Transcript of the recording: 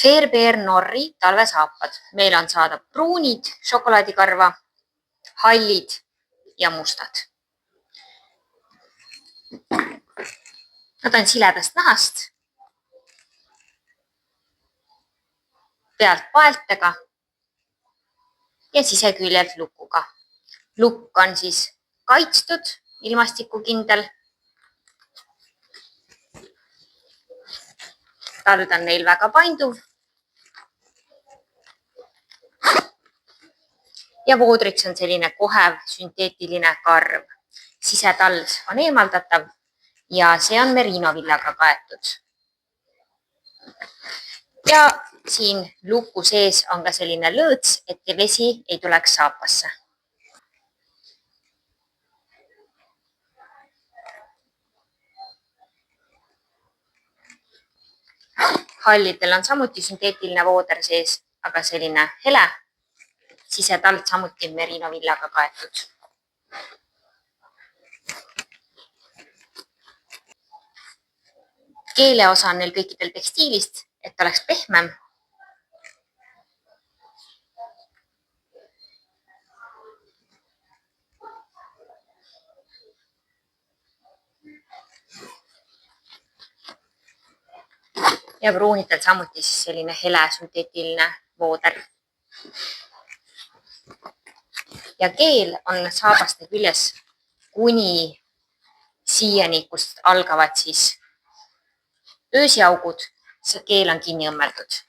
Fairbear Norri talvesaapad. Meil on saada pruunid, šokolaadikarva, hallid ja mustad. Nad on siledast nahast, pealt paeltega ja siseküljelt lukuga. Lukk on siis kaitstud, ilmastikukindel. Tald on neil väga painduv. Ja voodriks on selline kohev sünteetiline karv. Sisetald on eemaldatav ja see on meriinovillaga kaetud. Ja siin luku sees on ka selline lõõts, et vesi ei tuleks saapasse. Hallidel on samuti sünteetiline vooder sees, aga selline hele. Sisetald samuti merinovillaga kaetud. Keeleosa on neil kõikidel tekstiilist, et oleks pehmem. Ja pruunidel samuti siis selline hele sünteetiline vooder. Ja keel on saabaste küljes kuni siiani, kust algavad siis öösiaugud. See keel on kinni õmmeldud.